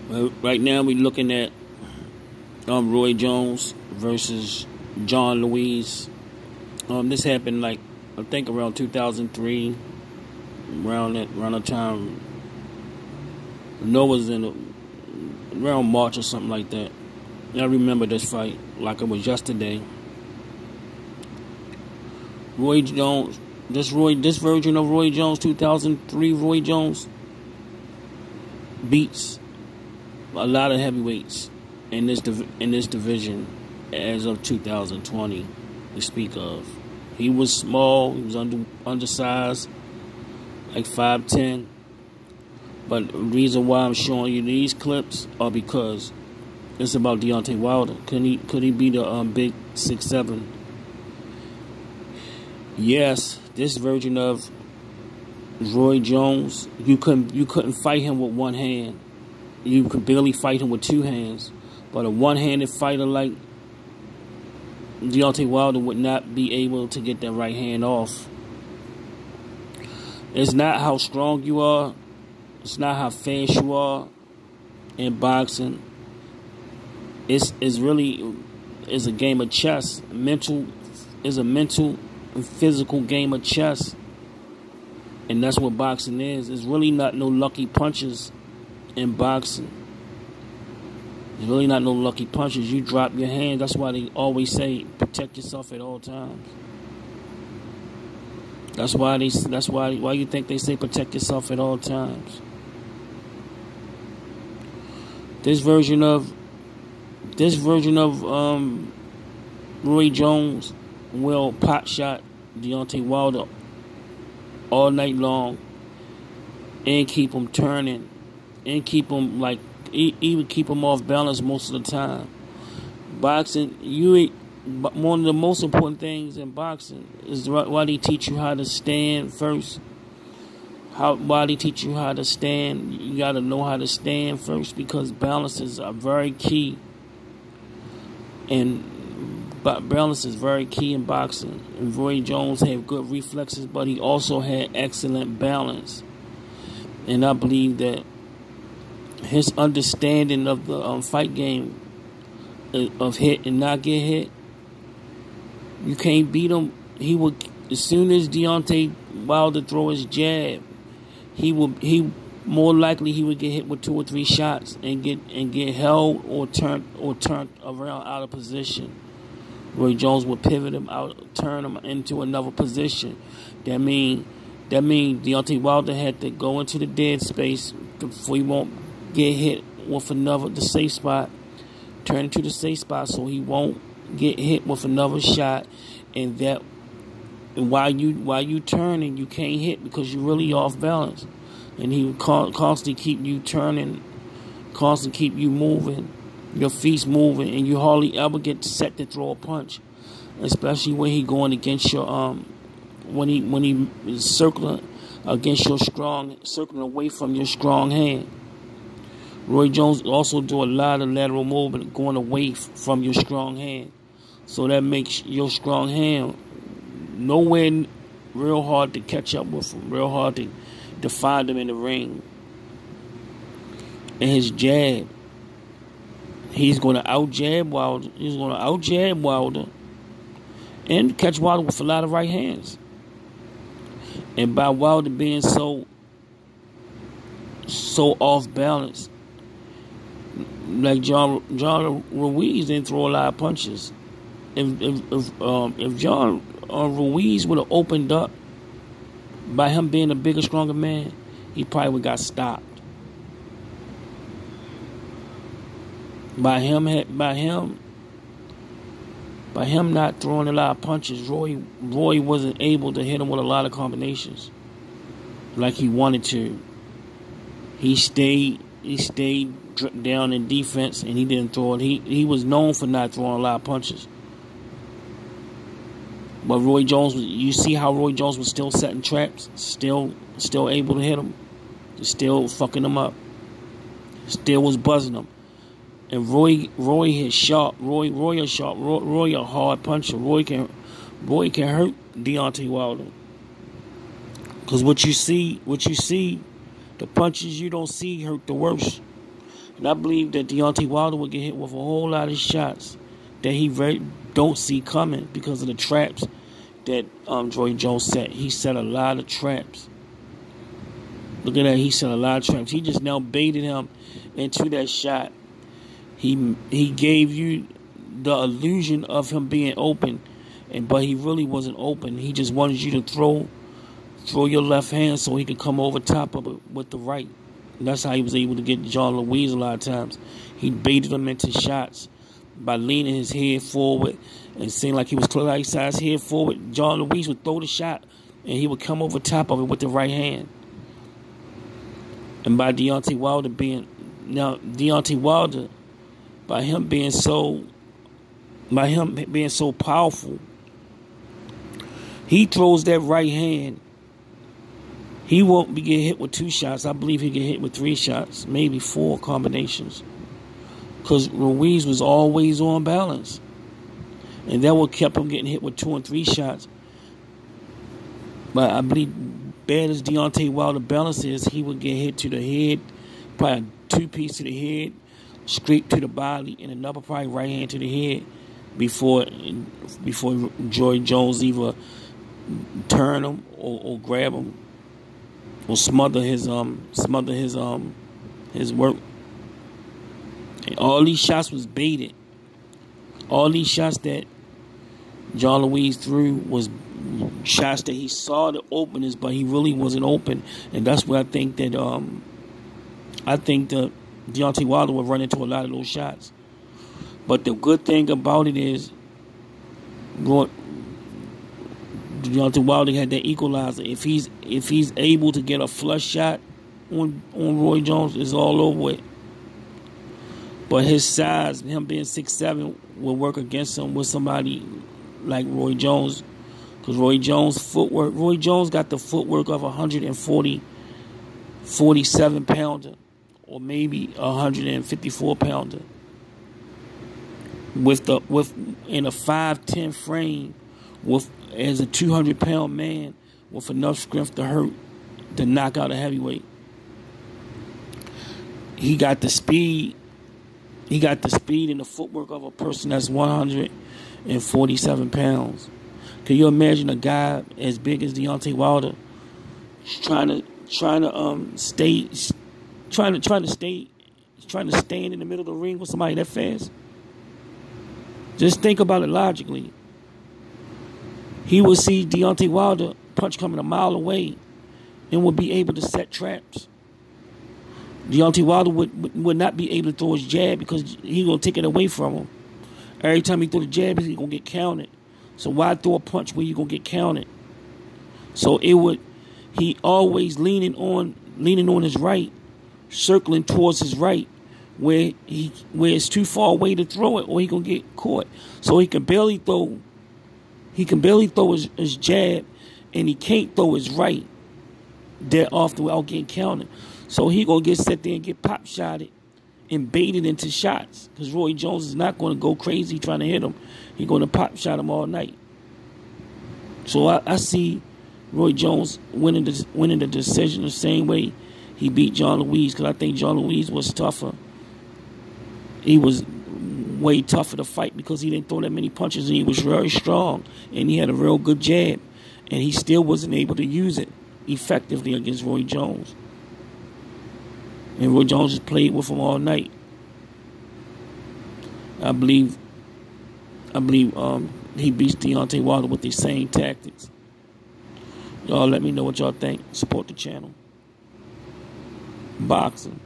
Well, right now we're looking at Roy Jones versus John Louise. This happened I think around 2003, around the time Noah's around March or something like that. I remember this fight like it was yesterday. Roy Jones, this version of Roy Jones, 2003 Roy Jones, beats a lot of heavyweights in this division as of 2020 to speak of. He was small, he was undersized, like 5'10". But the reason why I'm showing you these clips are because it's about Deontay Wilder. Could he be the big 6'7"? Yes, this version of Roy Jones, you couldn't fight him with one hand. You could barely fight him with two hands. But a one-handed fighter like Deontay Wilder would not be able to get that right hand off. It's not how strong you are. It's not how fast you are in boxing. It's a game of chess. It's a mental and physical game of chess. And that's what boxing is. It's really not no lucky punches in boxing. There's really not no lucky punches. You drop your hand. That's why they always say protect yourself at all times. That's why you think they say protect yourself at all times. This version of Roy Jones will pot shot Deontay Wilder all night long and keep him turning and keep him even keep him off balance most of the time. Boxing, one of the most important things in boxing is why they teach you how to stand first. Why they teach you how to stand. You got to know how to stand first because balances are very key. And balance is very key in boxing. And Roy Jones had good reflexes, but he also had excellent balance. And I believe that his understanding of the fight game of hit and not get hit, you can't beat him. He would, as soon as Deontay Wilder throw his jab, he more likely he would get hit with 2 or 3 shots and get held or turned around out of position. Roy Jones would pivot him out, turn him into another position. That mean Deontay Wilder had to go into the dead space before he won't get hit with the safe spot. Turn to the safe spot so he won't get hit with another shot. And while you turning, you can't hit because you're really off balance. And he would constantly keep you turning, constantly keep you moving, your feet's moving, and you hardly ever get set to throw a punch, especially when he going against your when he is circling against your circling away from your strong hand. Roy Jones also do a lot of lateral movement going away from your strong hand, so that makes your strong hand nowhere real hard to catch up with him, real hard to find him in the ring. And his jab, he's going to out-jab Wilder. He's going to out-jab Wilder and catch Wilder with a lot of right hands. And by Wilder being so off balance, like John Ruiz didn't throw a lot of punches. If John Ruiz would have opened up by him being a bigger, stronger man, he probably would have got stopped. By him not throwing a lot of punches, Roy wasn't able to hit him with a lot of combinations like he wanted to. He stayed down in defense and he didn't throw it. He was known for not throwing a lot of punches. But Roy Jones, you see how Roy Jones was still setting traps, still able to hit him, still fucking him up, still was buzzing him. And Roy is sharp. Roy is sharp. Roy a hard puncher. Roy can hurt Deontay Wilder. Because what you see, the punches you don't see hurt the worst. And I believe that Deontay Wilder would get hit with a whole lot of shots that he don't see coming because of the traps that Roy Jones set. He set a lot of traps. Look at that. He set a lot of traps. He just now baited him into that shot. He gave you the illusion of him being open, but he really wasn't open. He just wanted you to throw your left hand so he could come over top of it with the right. And that's how he was able to get John Louise a lot of times. He baited him into shots by leaning his head forward and seeing like he was close like his head forward. John Louise would throw the shot and he would come over top of it with the right hand. And by Deontay Wilder by him being so powerful, he throws that right hand. He won't be getting hit with 2 shots. I believe he get hit with 3 shots, maybe 4 combinations. Because Ruiz was always on balance. And that what kept him getting hit with 2 and 3 shots. But I believe bad as Deontay Wilder balance is, he would get hit to the head, probably a 2-piece to the head, straight to the body, and another probably right hand to the head before Roy Jones either turn him or grab him or smother his work. And all these shots was baited. All these shots that John Louise threw was shots that he saw the openings, but he really wasn't open. And that's where I think that Deontay Wilder would run into a lot of those shots. But the good thing about it is Deontay Wilder had that equalizer. If he's able to get a flush shot on Roy Jones, it's all over with. But his size, him being 6'7", will work against him with somebody like Roy Jones. Because Roy Jones' footwork, Roy Jones got the footwork of 47-pounder or maybe 154-pounder. In a 5'10" frame, as a 200-pound man with enough strength to knock out a heavyweight. He got the speed. He got the speed and the footwork of a person that's 147 pounds. Can you imagine a guy as big as Deontay Wilder trying to stand in the middle of the ring with somebody that fast? Just think about it logically. He would see Deontay Wilder punch coming a mile away and would be able to set traps. Deontay Wilder would not be able to throw his jab because he's going to take it away from him. Every time he throw the jab, he's going to get counted. So why throw a punch where you're going to get counted? So he always leaning on his right, circling towards his right, where it's too far away to throw it or he going to get caught. So he can barely throw his jab, and he can't throw his right that often without getting counted. So he going to get set there and get pop shotted and baited into shots. Because Roy Jones is not going to go crazy trying to hit him. He's going to pop shot him all night. So I see Roy Jones winning the decision the same way he beat John Louise. Because I think John Louise was tougher. He was way tougher to fight because he didn't throw that many punches and he was very strong. And he had a real good jab. And he still wasn't able to use it effectively against Roy Jones. And Roy Jones just played with him all night. I believe he beats Deontay Wilder with these same tactics. Y'all let me know what y'all think. Support the channel. Boxing.